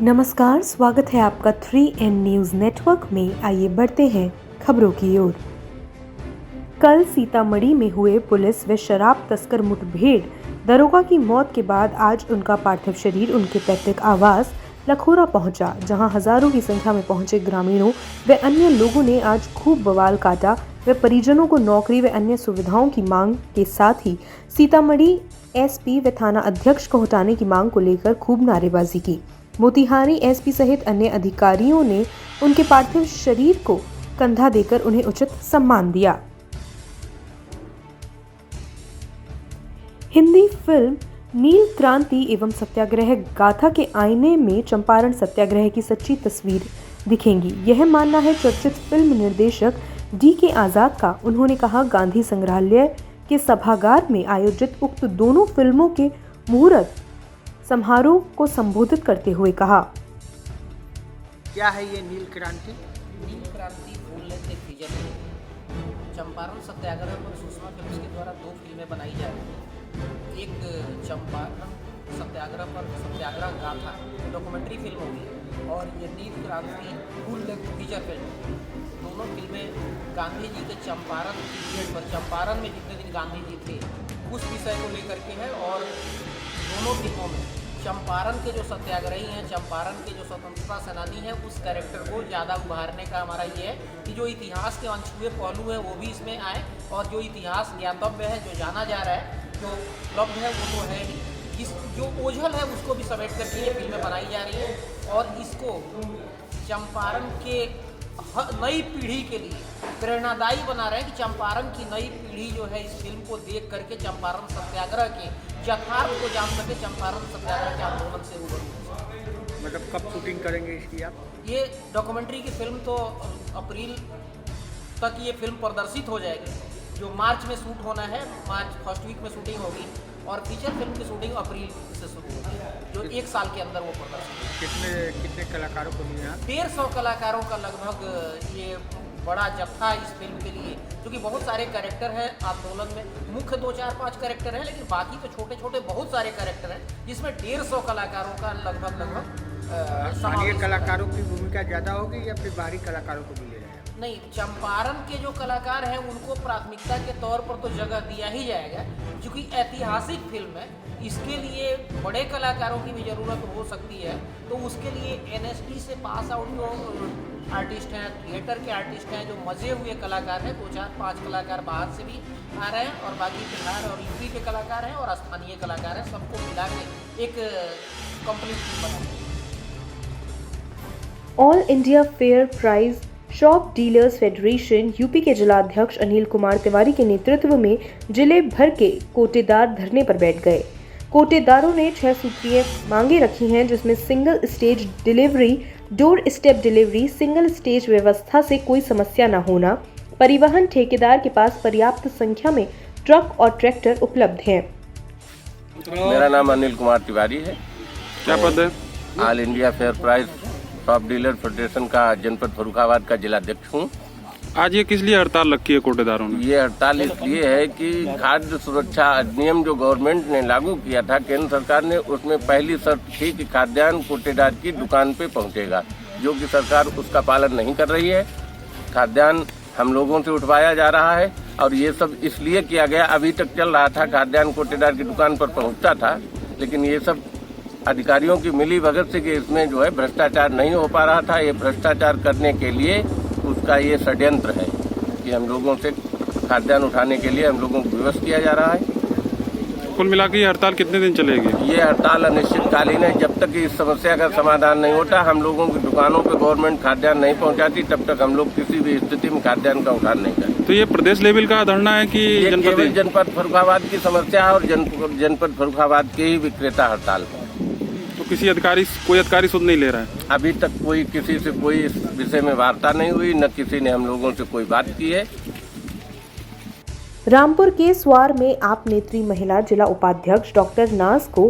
नमस्कार, स्वागत है आपका 3N न्यूज़ नेटवर्क में। आइए बढ़ते हैं खबरों की ओर। कल सीतामढ़ी में हुए पुलिस व शराब तस्कर मुठभेड़ दरोगा की मौत के बाद आज उनका पार्थिव शरीर उनके पैतृक आवास लखोरा पहुंचा, जहां हजारों की संख्या में पहुंचे ग्रामीणों व अन्य लोगों ने आज खूब बवाल काटा व परिजनों को नौकरी व अन्य सुविधाओं की मांग के साथ ही सीतामढ़ी एसपी व थाना अध्यक्ष को हटाने की मांग को लेकर खूब नारेबाजी की। मोतिहारी एसपी सहित अन्य अधिकारियों ने उनके पार्थिव शरीर को कंधा देकर उन्हें उचित सम्मान दिया। हिंदी फिल्म नील क्रांति एवं सत्याग्रह गाथा के आईने में चंपारण सत्याग्रह की सच्ची तस्वीर दिखेंगी, यह मानना है चर्चित फिल्म निर्देशक DK आजाद का। उन्होंने कहा, गांधी संग्रहालय के सभागार में आयोजित उक्त दोनों फिल्मों के मुहूर्त समारोह को संबोधित करते हुए कहा, क्या है ये नील क्रांति? नील क्रांति फूल लेते विजन है। चंपारण सत्याग्रह पर सुषमा फिल्म्स के द्वारा 2 फिल्में बनाई जा रही हैं। एक चंपारण सत्याग्रह पर सत्याग्रह गाथा डॉक्यूमेंट्री फिल्म होगी और ये नील क्रांति फुल लेंथ फीचर फिल्म। दोनों फिल्में गांधी जी के चंपारण पीरियड पर, चंपारण में जितने दिन गांधी जी थे उस विषय को लेकर के है। और दोनों फिल्मों में चंपारण के जो सत्याग्रही हैं, चंपारण के जो स्वतंत्रता सेनानी हैं, उस कैरेक्टर को ज़्यादा उभारने का हमारा ये है कि जो इतिहास के अनछुए पहलू है वो भी इसमें आए और जो इतिहास ज्ञातव्य है, जो जाना जा रहा है, जो उपलब्ध है वो तो है ही, इस जो ओझल है उसको भी समेट करके ये फिल्में बनाई जा रही हैं। और इसको चंपारण के नई पीढ़ी के लिए प्रेरणादायी बना रहे हैं कि चंपारण की नई पीढ़ी जो है इस फिल्म को देख करके चंपारण सत्याग्रह के यथार्थ को जान सके, चंपारण सत्याग्रह के आंदोलन से रूबरू। मतलब कब शूटिंग करेंगे इसकी आप? ये डॉक्यूमेंट्री की फिल्म तो अप्रैल तक ये फिल्म प्रदर्शित हो जाएगी। जो मार्च में शूट होना है, मार्च फर्स्ट वीक में शूटिंग होगी और फीचर फिल्म की शूटिंग अप्रैल से शुरू होगी, जो 1 साल के अंदर वो प्रदर्शित। कितने कलाकारों को मिले हैं? 150 कलाकारों का लगभग ये बड़ा जत्था इस फिल्म के लिए, क्योंकि बहुत सारे कैरेक्टर हैं आंदोलन में। मुख्य 2, 4, 5 कैरेक्टर हैं, लेकिन बाकी तो छोटे छोटे बहुत सारे कैरेक्टर हैं, जिसमें 150 कलाकारों का लगभग स्थानीय कलाकारों की भूमिका ज़्यादा होगी या फिर बाहरी कलाकारों को मिले? नहीं, चंपारण के जो कलाकार हैं उनको प्राथमिकता के तौर पर तो जगह दिया ही जाएगा, क्योंकि ऐतिहासिक फिल्म है। इसके लिए बड़े कलाकारों की भी ज़रूरत हो सकती है, तो उसके लिए NSD से पास आउट जो आर्टिस्ट हैं, थिएटर के आर्टिस्ट हैं, जो मजे हुए कलाकार हैं, 2, 4, 5 कलाकार बाहर से भी आ रहे हैं और बाकी बिहार और यूपी के कलाकार हैं और स्थानीय कलाकार हैं, सबको मिला के एक कंप्लीट फिल्म बनाई। All India fair price shop dealers federation UP के जिलाध्यक्ष अनिल कुमार तिवारी के नेतृत्व में जिले भर के कोटेदार धरने पर बैठ गए। कोटेदारों ने 6 सूत्रीय मांगे रखी हैं, जिसमें single stage delivery, door step delivery, single stage व्यवस्था से कोई समस्या न होना, परिवहन ठेकेदार के पास पर्याप्त संख्या में ट्रक और ट्रैक्टर उपलब्ध हैं। मेरा नाम अनिल कुमार तिवारी है। क्या पद है? All India fair price shop dealer federation का जनपद फर्रुखाबाद का जिलाध्यक्ष हूँ। आज ये किस लिए हड़ताल रखी है कोटेदारों ने? ये हड़ताल इसलिए है कि खाद्य सुरक्षा अधिनियम जो गवर्नमेंट ने लागू किया था, केंद्र सरकार ने, उसमें पहली शर्त थी कि खाद्यान्न कोटेदार की दुकान पे पहुंचेगा, जो कि सरकार उसका पालन नहीं कर रही है। खाद्यान्न हम लोगों से उठवाया जा रहा है और ये सब इसलिए किया गया। अभी तक चल रहा था, खाद्यान्न कोटेदार की दुकान पर पहुँचता था, लेकिन ये सब अधिकारियों की मिली भगत से कि इसमें जो है भ्रष्टाचार नहीं हो पा रहा था। ये भ्रष्टाचार करने के लिए उसका ये षड्यंत्र है कि हम लोगों से खाद्यान्न उठाने के लिए हम लोगों को विवश किया जा रहा है। कुल मिला के ये हड़ताल कितने दिन चलेगी? ये हड़ताल अनिश्चितकालीन है। जब तक इस समस्या का समाधान नहीं होता, हम लोगों की दुकानों पे गवर्नमेंट खाद्यान्न नहीं पहुंचाती, तब तक हम लोग किसी भी स्थिति में खाद्यान्न का उठान नहीं करेंगे। तो ये प्रदेश लेवल का धरना है कि जनपद फर्रुखाबाद की समस्या है और जनपद फर्रुखाबाद के ही विक्रेता हड़ताल है। तो कोई अधिकारी सुध नहीं ले रहा है? अभी तक कोई किसी से कोई इस विषय में वार्ता नहीं हुई, न किसी ने हम लोगों से कोई बात की है। रामपुर के स्वार में आप नेत्री महिला जिला उपाध्यक्ष डॉक्टर नाज को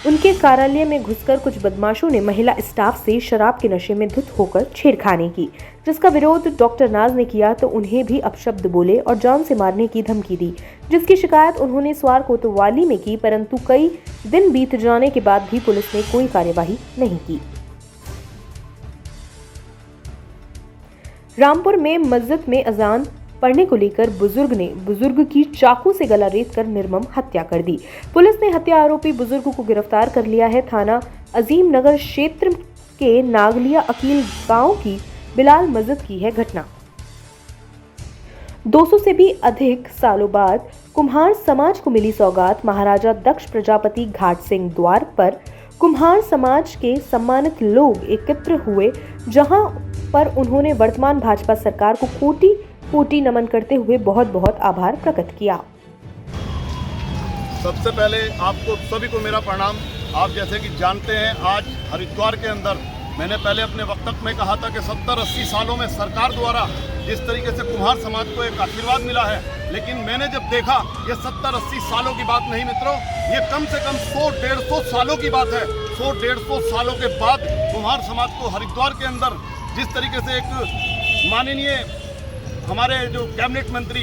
उनके कार्यालय में घुसकर कुछ बदमाशों ने महिला स्टाफ से शराब के नशे में धुत होकर छेड़खानी की, जिसका विरोध डॉक्टर नाज ने किया तो उन्हें भी अपशब्द बोले और जान से मारने की धमकी दी, जिसकी शिकायत उन्होंने स्वार कोतवाली में की, परंतु कई दिन बीत जाने के बाद भी पुलिस ने कोई कार्यवाही नहीं की। रामपुर में मस्जिद में अजान पढ़ने को लेकर बुजुर्ग की चाकू से गला रेत कर निर्मम हत्या कर दी। पुलिस ने हत्या आरोपी बुजुर्ग को गिरफ्तार कर लिया है। थाना अजीम नगर क्षेत्र के नागलिया अकील गांव की बिलाल मस्जिद की है घटना। 200 से भी अधिक सालों बाद कुम्हार समाज को मिली सौगात। महाराजा दक्ष प्रजापति घाट सिंह द्वार पर कुम्हार समाज के सम्मानित लोग एकत्र हुए, जहां पर उन्होंने वर्तमान भाजपा सरकार को कोटि कोटि नमन करते हुए बहुत बहुत आभार प्रकट किया। सबसे पहले आपको सभी को मेरा प्रणाम। आप जैसे कि जानते हैं, आज हरिद्वार के अंदर मैंने पहले अपने वक्तव्य में कहा था कि 70-80 सालों में सरकार द्वारा जिस तरीके से कुम्हार समाज को एक आशीर्वाद मिला है, लेकिन मैंने जब देखा ये 70-80 सालों की बात नहीं मित्रों, ये कम से कम 100-150 सालों की बात है। 100-150 सालों के बाद कुम्हार समाज को हरिद्वार के अंदर जिस तरीके से एक माननीय हमारे जो कैबिनेट मंत्री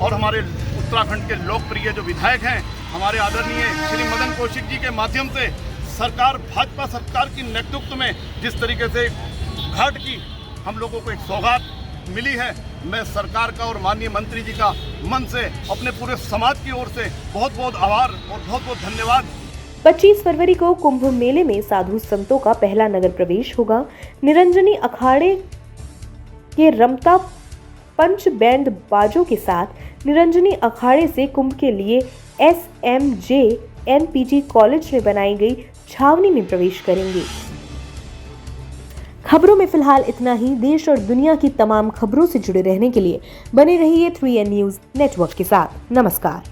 और हमारे उत्तराखंड के लोकप्रिय जो विधायक हैं, हमारे आदरणीय श्री मदन कौशिक जी के माध्यम से सरकार, भाजपा सरकार की नेतृत्व में जिस तरीके से घाट की हम लोगों को एक सौगात मिली है, मैं सरकार का और माननीय मंत्री जी का मन से अपने पूरे समाज की ओर से बहुत बहुत आभार और बहुत बहुत धन्यवाद। 25 फरवरी को कुंभ मेले में साधु संतों का पहला नगर प्रवेश होगा। निरंजनी अखाड़े के रमता पंच बैंड बाजों के साथ निरंजनी अखाड़े से कुंभ के लिए SMJ NPG कॉलेज में बनाई गई छावनी में प्रवेश करेंगे। खबरों में फिलहाल इतना ही। देश और दुनिया की तमाम खबरों से जुड़े रहने के लिए बने रहिए 3N न्यूज़ नेटवर्क के साथ। नमस्कार।